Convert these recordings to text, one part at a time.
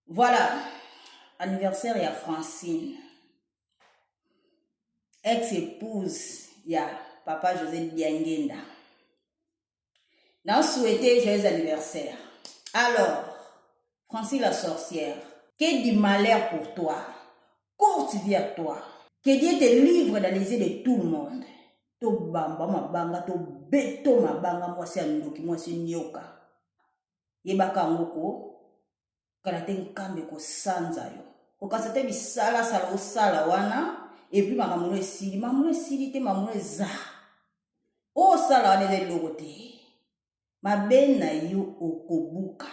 Voilà, anniversaire ya Francine, ex-épouse ya papa José Biangenda. N'a souhaité joyeux anniversaire. Alors, Francine la sorcière, que du malheur pour toi, courte vie à toi. Que Dieu te livre dans les yeux de tout le monde. To bamba mabanga, to beto mabanga, mwasi andoki, mwasi nyoka. Yebaka ngoko, kalate nkambe ko sanza yo. Okasate bisala sala osala wana, et puis makamuno esili te mamuno eza. O sala wana eza eloko te. Mabe na yo okobuka.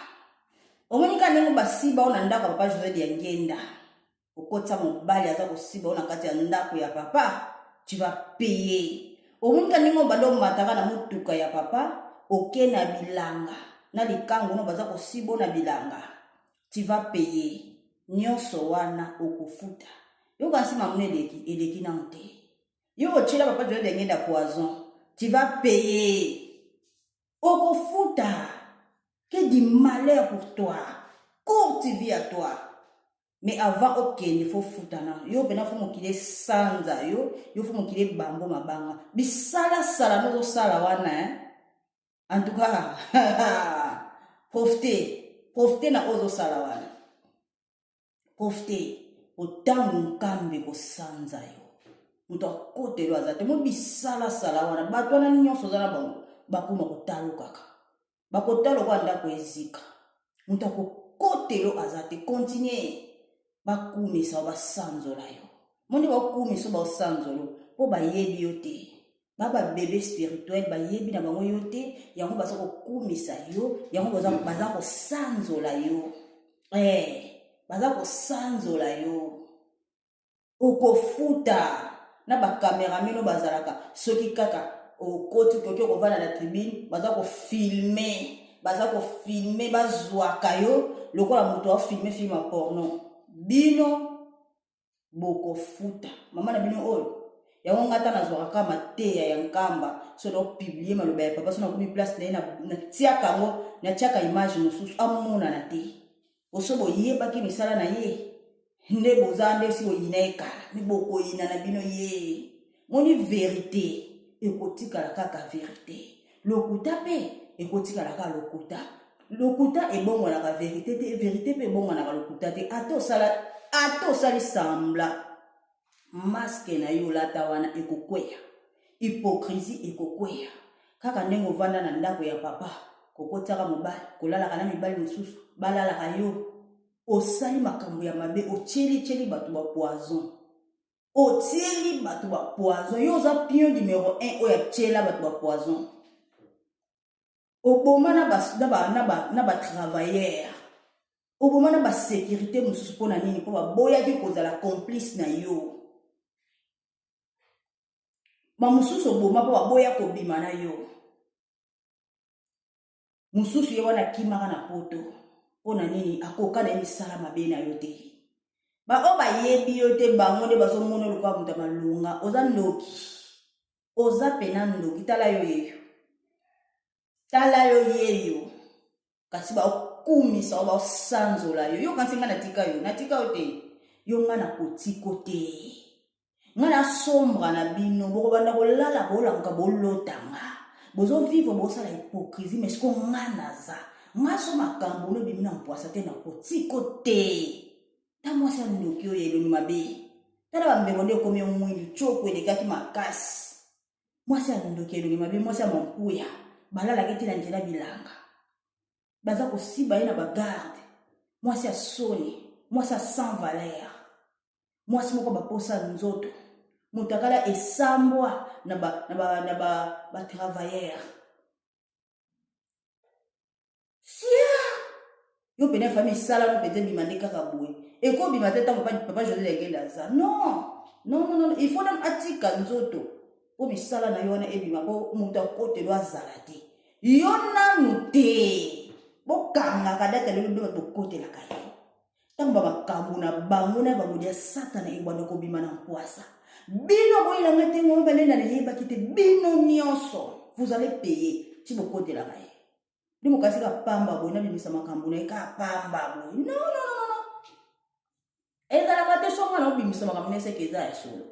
Omonika ndenge basiba ona ndako papa José Biangenda. Okotsa mobali aza kosiba ona kati ya ndako ya papa, tu vas payer. Omonika ndenge bado mataka na mutuka ya papa, oke na bilanga. Na likango no baza kosiba ona bilanga. Tu vas payer. Nyonso wana okofuta. Yo kasi mamune eleki na nte. Yo ochila papa José Biangenda poison. Tu vas payer. Okofuta. Que du malheur pour toi. Courte vie à toi. Mais avant, ok, il faut foutre. Yo, ben, faut m'okile sanza, yo faut m'okile bambo mabanga. Bisala sala, no sala wana, hein. En tout cas, profitez na ozo sala wana. Profitez. Otamu nkambe ko sanza yo. Muto kote lo azate. Mo bisala sala wana. Bato wana nyonso zana bango. Bakuma kotalo kaka. Bakotalo kwa ndako ezika. Muto kote lo azate. Continuez. Bakumisa basanzola yo. Moni bakumisa basanzolo po bayebi yo te. Baba bébé spirituel bayebi na bango yo te, yango baza kokumisa yo, yango baza kosanzola yo. Baza kosanzola yo. Okofuta na ba caméraman no bazalaka soki kaka okoti kokyo kovana na tribune baza ko filmer bazwaka yo lokola moto a filmer film porno. Bino boko futa mama na bino oyo yango ngata na zwaka kama te ya nkamba so do publier maloba ya papa so na komi place na tiaka ngo na tiaka image mosusu amona na te osobo yebaki misala na ye nde bozande si oyina ekala mi boko yina na bino ye moni vérité ekotikala kaka vérité lokuta pe ekotikala kaka lokuta ebongo na ka vérité te vérité pe ebongo na ka lokuta te ato sali sambla masque na yo lata wana ekokweya hypocrisie ekokweya kaka ndenge ovanda na ndako ya papa kokotaka mobali kolalaka na mibali mosusu balalaka yo osali makambo ya mabe otieli bato ba poison yo oza pion numéro 1 oya tiela bato ba poison oboma na ba travailleur oboma na ba sécurité mosusu pona nini po baboyaki kozala complice na yo ba mosusu oboma po baboya kobima na yo mosusu ye wana kimaka na poto pona nini akoka na misala mabe na yo te ba bayebi yo te bango nde bazomona lokwa muta malunga oza ndoki oza pena ndoki tala yeyo kasi bakumisa ba sanzola yo kasi nga natika yo te yo nga na kotiko te nga na sombra na bino boko banda kolala bolanka bolotanga bozo vivre bosala hypocrisie mais ko nga naza nga so makambo no bimina mpwasa te na kotiko te ta mwasi ndoki oyo eloni mabe tala bambebo nde komi omwindi choko elekaki makasi mwasi ndoki eloni mabe mwasi ya mampuya balalaki te na nzela bilanga baza kosiba ye na bagarde mwasi ya soni mwasi ya sans valeur mwasi moko baposa nzoto mutakala esambwa na ba travailleur sia yo pena famille sala no pete bimande kaka boye eko bimate tango papa José Biangenda za non il faut na atika nzoto po misala na yo wana ebima po muta kote lo azala te yo nanu te bokanga kadata lelo ndo bakote la kaye tango makambo na bango na bango dia satana ebwana kobima na mpwasa bino boyela ngate ngo balenda na yeba kite bino nyonso vous allez payer si bokote la kaye ndimo kasi ka pamba boyena bimisa makambo na ka pamba boy non ebimisama kamene seke eza ya solo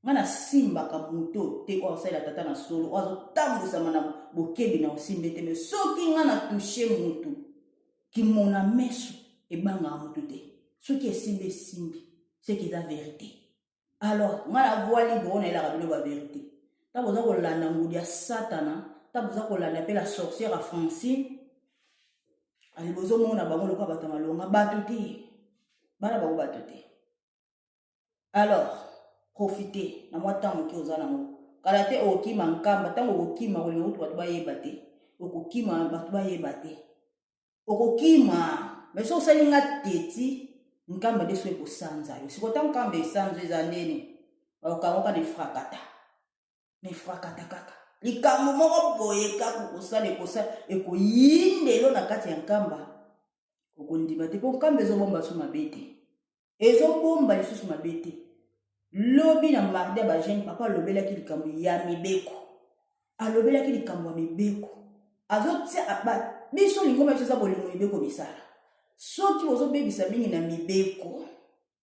nga na simbaka moto te oyo asalela tata na solo oyo azotambwisama na bokebi na osimbe te me soki nga na touche motu kimona meso ebangaka motu te soki esimbi seke eza verité alors nga na voix libre oyo nayelaka bino baverité ta boza kolanda ngudi ya satana ta boza kolanda mpe la sorcière ya Francine ali bozomona bango lokola bato ya malonga bato te bana bango bato te alors profiter na mwa ntango moke oza nango kala te okokima nkamba ntango okokima kolinga kutu bato bayeba te okokima bato bayeba te okokima me so osali nga teti nkamba nde so ekosanza yo sikota nkamba esanza eza ndeni bakokangoka nefrakata kaka likambo moko boye kaka okosala ekoyindelo na kati ya nkamba okondima te mpo nkamba ezobomba so mabe te ezobomba lisusu mabe te lobi na mardi ya bagene papa alobelaki likambo ya mibeko alobelaki likambo ya mibeko azotia biso lingomba biso eza bolingo mibeko misala soki ozobebisa mingi na mibeko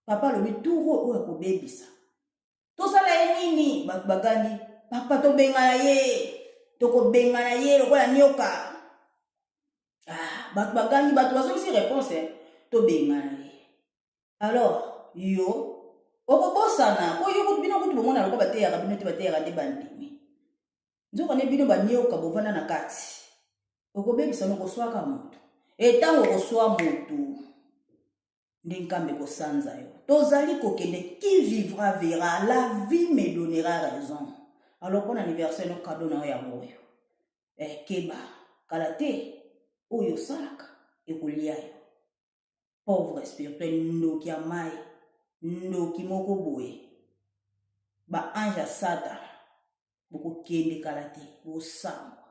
papa alobi turo oyo akobebisa tosala ye nini bato bagani papa tobengana ye tokobengana ye lokola nyoka bato bagani bato bazongisi réponse tobengana ye alors yo okobosana oyo bino kutu bomona lokola bateyaka bino te bateyaka nde bandimi nzoka ne bino banioka bovanda na kati okobebisa nokoswaka moto etango okoswa motu nde nkambe kosanza yo tozali kokende qui vivra verra la vie me donnera raison alors pour l'anniversaire no cadeau na yango oyo keba kala te oyo salaka ekolia yo pauvre spirituel ndoki ya mai ndoki moko boye ba ange ya Satan bokokende kala te bosangwa